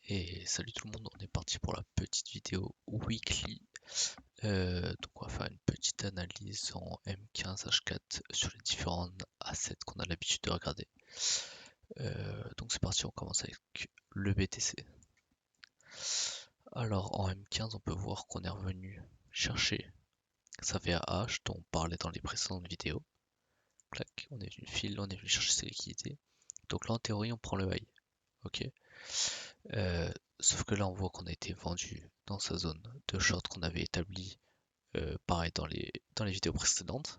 Et salut tout le monde, on est parti pour la petite vidéo weekly. Donc on va faire une petite analyse en M15H4 sur les différents assets qu'on a l'habitude de regarder. Donc c'est parti, on commence avec le BTC. Alors en M15 on peut voir qu'on est revenu chercher sa VAH dont on parlait dans les précédentes vidéos. Clac, on est venu fil, on est venu chercher ses liquidités. Donc là en théorie on prend le high. Ok. Euh, Sauf que là, on voit qu'on a été vendu dans sa zone de short qu'on avait établie, pareil dans les vidéos précédentes.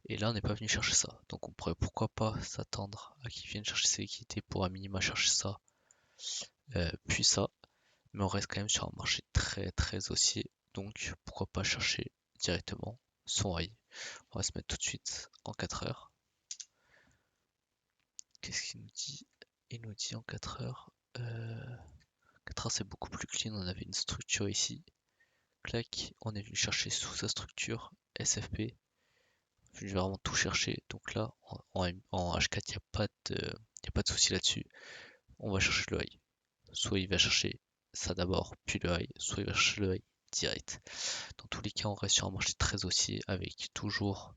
Et là, on n'est pas venu chercher ça. Donc, on pourrait pourquoi pas s'attendre à qu'ils viennent chercher ses liquidités pour à minima chercher ça, puis ça. Mais on reste quand même sur un marché très très haussier. Donc, pourquoi pas chercher directement son high. On va se mettre tout de suite en 4 heures. Qu'est-ce qu'il nous dit? Il nous dit en 4 heures. 4 heures, c'est beaucoup plus clean. On avait une structure ici. Clac, on est venu chercher sous sa structure SFP. Je vais vraiment tout chercher. Donc là, en H4, il n'y a pas de souci là-dessus. On va chercher le high. Soit il va chercher ça d'abord, puis le high, soit il va chercher le high direct. Dans tous les cas, on reste sur un marché très haussier avec toujours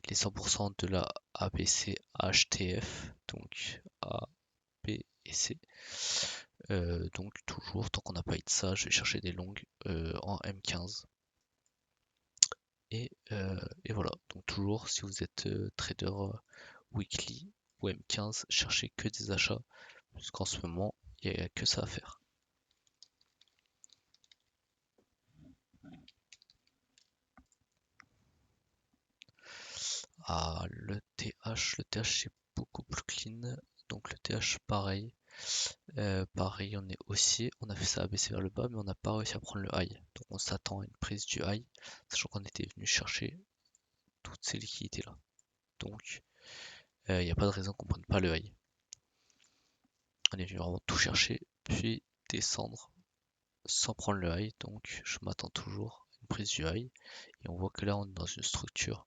les 100% de la ABC HTF. Donc A, B et C. Donc toujours, tant qu'on n'a pas eu de ça, je vais chercher des longues en M15. Et voilà, donc toujours si vous êtes trader weekly ou M15, cherchez que des achats, puisqu'en ce moment, il n'y a que ça à faire. Ah, le TH c'est beaucoup plus clean, donc le TH pareil. Pareil, on est haussier, on a fait ça abaisser vers le bas, mais on n'a pas réussi à prendre le high. Donc on s'attend à une prise du high, sachant qu'on était venu chercher toutes ces liquidités là. Donc il n'y a pas de raison qu'on prenne pas le high. On est venu vraiment tout chercher, puis descendre sans prendre le high, donc je m'attends toujours à une prise du high. Et on voit que là on est dans une structure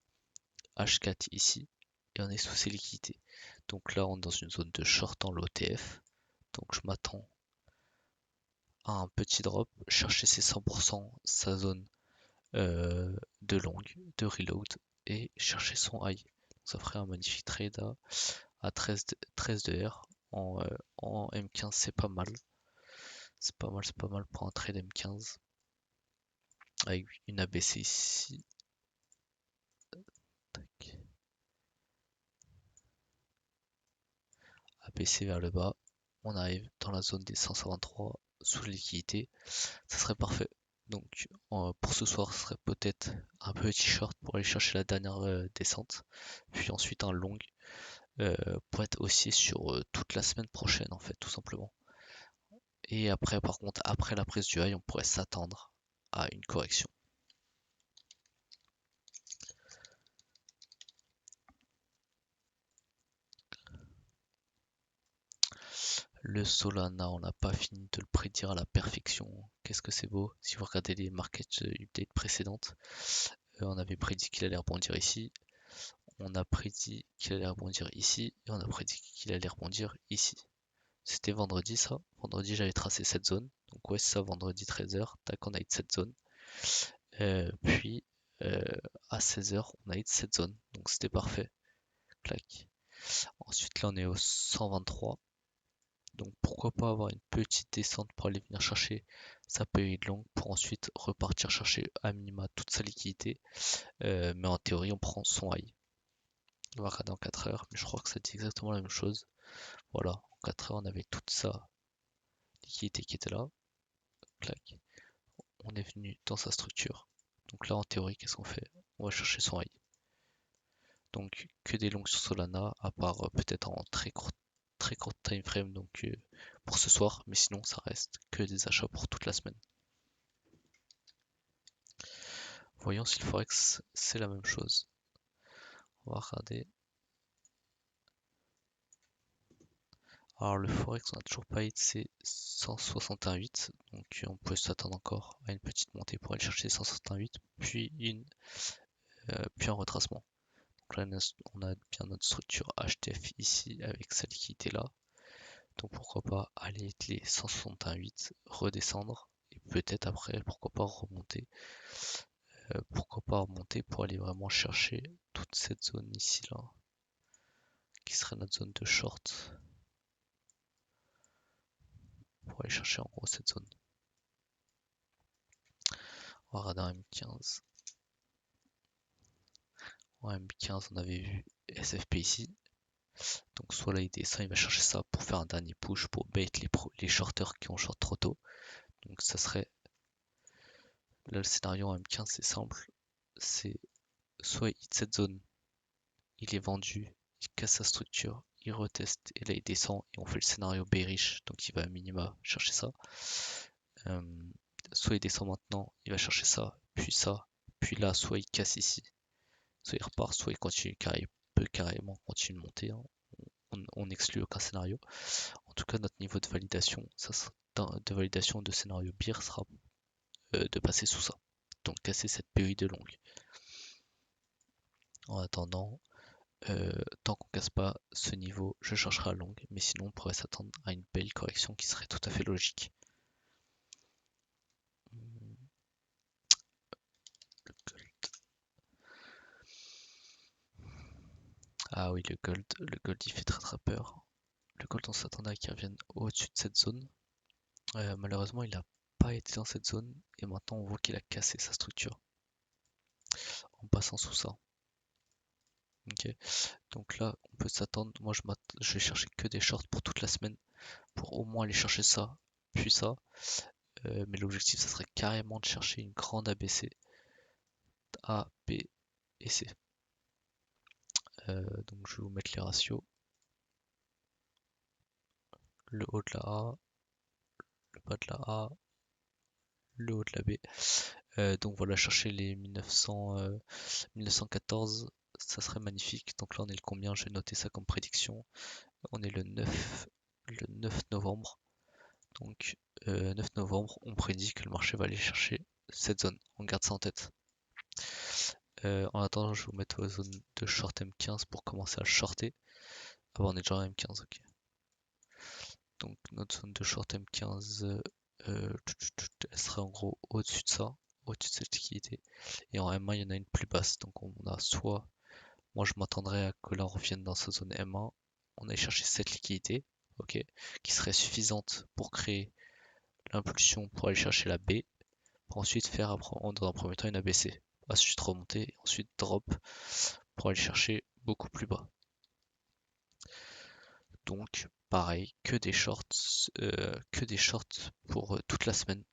H4 ici, et on est sous ses liquidités. Donc là on est dans une zone de short en l'OTF, donc je m'attends à un petit drop, chercher ses 100%, sa zone de long, de reload, et chercher son high. Donc ça ferait un magnifique trade à 13 de R. En M15 c'est pas mal. C'est pas mal pour un trade M15. Avec une ABC ici. Tac. ABC vers le bas. On arrive dans la zone des 153 sous liquidité. Ça serait parfait. Donc pour ce soir, ce serait peut-être un petit short pour aller chercher la dernière descente. Puis ensuite un long pour être haussier sur toute la semaine prochaine en fait, tout simplement. Et après, par contre, après la prise du high, on pourrait s'attendre à une correction. Le Solana, on n'a pas fini de le prédire à la perfection. Qu'est-ce que c'est beau. Si vous regardez les market updates précédentes, on avait prédit qu'il allait rebondir ici. On a prédit qu'il allait rebondir ici. Et on a prédit qu'il allait rebondir ici. C'était vendredi ça. Vendredi, j'avais tracé cette zone. Donc ouais, c'est ça, vendredi 13h. Tac, on a eu cette zone. Puis à 16h, on a eu cette zone. Donc c'était parfait. Clac. Ensuite, là, on est au 123. Donc pourquoi pas avoir une petite descente pour aller venir chercher sa période longue pour ensuite repartir chercher à minima toute sa liquidité. Mais en théorie on prend son high. On va regarder en 4 heures, mais je crois que ça dit exactement la même chose. Voilà, en 4 heures on avait toute sa liquidité qui était là. Clac. On est venu dans sa structure. Donc là en théorie qu'est-ce qu'on fait? On va chercher son high. Donc que des longues sur Solana, à part peut-être en très court time frame, donc pour ce soir, mais sinon ça reste que des achats pour toute la semaine. Voyons si le Forex c'est la même chose. On va regarder. Alors le Forex on n'a toujours pas été c'est 161,8, donc on peut s'attendre encore à une petite montée pour aller chercher 161,8, puis un retracement. Donc là on a bien notre structure HTF ici avec sa liquidité là. Donc pourquoi pas aller les 161,8, redescendre, et peut-être après, pourquoi pas remonter. Pourquoi pas remonter pour aller vraiment chercher toute cette zone ici là, qui serait notre zone de short. Pour aller chercher en gros cette zone. On va regarder un M15. En M15, on avait vu SFP ici. Donc soit là il descend, il va chercher ça pour faire un dernier push pour bait les shorters qui ont short trop tôt. Donc ça serait là le scénario en M15 c'est simple. C'est soit il hit cette zone, il est vendu, il casse sa structure, il reteste et là il descend et on fait le scénario bearish, donc il va à minima chercher ça. Euh, soit il descend maintenant, il va chercher ça, puis là soit il casse ici, soit il repart, soit il continue peut carrément continuer de monter, hein. On exclut aucun scénario. En tout cas, notre niveau de validation, de validation de scénario bear sera de passer sous ça. Donc casser cette période longue. En attendant, tant qu'on casse pas ce niveau, je chercherai à longue, mais sinon on pourrait s'attendre à une belle correction qui serait tout à fait logique. Ah oui, le gold il fait très très peur. Le gold on s'attendait à qu'il revienne au-dessus de cette zone. Malheureusement il n'a pas été dans cette zone et maintenant on voit qu'il a cassé sa structure en passant sous ça. Ok, donc là on peut s'attendre, moi je vais chercher que des shorts pour toute la semaine pour au moins aller chercher ça, puis ça. Mais l'objectif ça serait carrément de chercher une grande ABC A, B et C. Donc je vais vous mettre les ratios. Le haut de la A, le bas de la A, le haut de la B. Donc voilà, chercher les 1914, ça serait magnifique. Donc là on est le combien? Je vais noter ça comme prédiction. On est le 9 novembre. Donc 9 novembre, on prédit que le marché va aller chercher cette zone. On garde ça en tête. En attendant, je vais vous mettre la zone de short M15 pour commencer à shorter. Ah bah on est déjà en M15, ok. Donc notre zone de short M15, elle serait en gros au-dessus de ça, au-dessus de cette liquidité. Et en M1, il y en a une plus basse. Donc on a soit, moi je m'attendrais à que là on revienne dans sa zone M1, on aille chercher cette liquidité, ok, qui serait suffisante pour créer l'impulsion pour aller chercher la B, pour ensuite faire dans un premier temps une ABC. Ensuite remonter, ensuite drop pour aller chercher beaucoup plus bas. Donc pareil, que des shorts pour toute la semaine.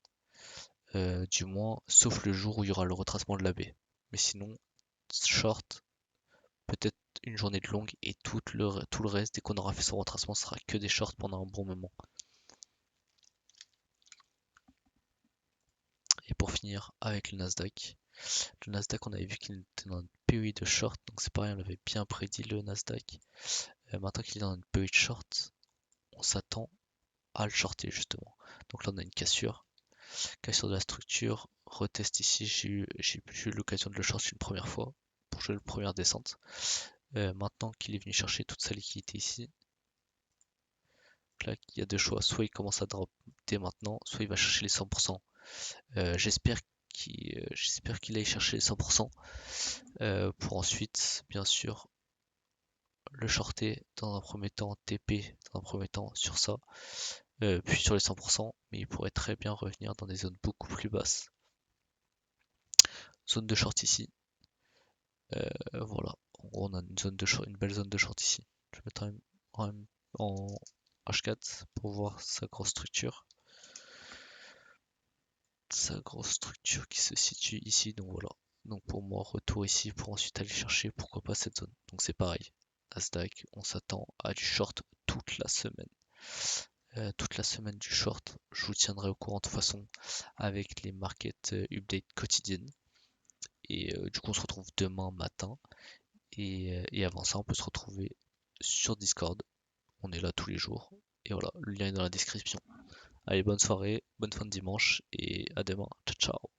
Du moins, sauf le jour où il y aura le retracement de la baie. Mais sinon, short, peut-être une journée de longue et tout le reste, dès qu'on aura fait son retracement, sera que des shorts pendant un bon moment. Et pour finir avec le Nasdaq. Le Nasdaq, on avait vu qu'il était dans une période de short, donc c'est pareil, on avait bien prédit le Nasdaq. Maintenant qu'il est dans une période de short, on s'attend à le shorter justement. Donc là, on a une cassure de la structure, retest ici, j'ai eu l'occasion de le short une première fois pour jouer la première descente. Maintenant qu'il est venu chercher toute sa liquidité ici, là il y a deux choix, soit il commence à drop dès maintenant, soit il va chercher les 100%. J'espère qu'il aille chercher les 100% pour ensuite bien sûr le shorter dans un premier temps, TP dans un premier temps sur ça, puis sur les 100%, mais il pourrait très bien revenir dans des zones beaucoup plus basses. Zone de short ici. Voilà. En gros, on a une zone de short, une belle zone de short ici. Je vais mettre en H4 pour voir sa grosse structure. Sa grosse structure qui se situe ici. Donc voilà. Donc pour moi, retour ici pour ensuite aller chercher pourquoi pas cette zone. Donc c'est pareil. Nasdaq, on s'attend à du short toute la semaine. Toute la semaine du short. Je vous tiendrai au courant de toute façon avec les market updates quotidiennes. Et du coup, on se retrouve demain matin. Et avant ça, on peut se retrouver sur Discord. On est là tous les jours. Et voilà, le lien est dans la description. Allez, bonne soirée, bonne fin de dimanche et à demain. Ciao, ciao.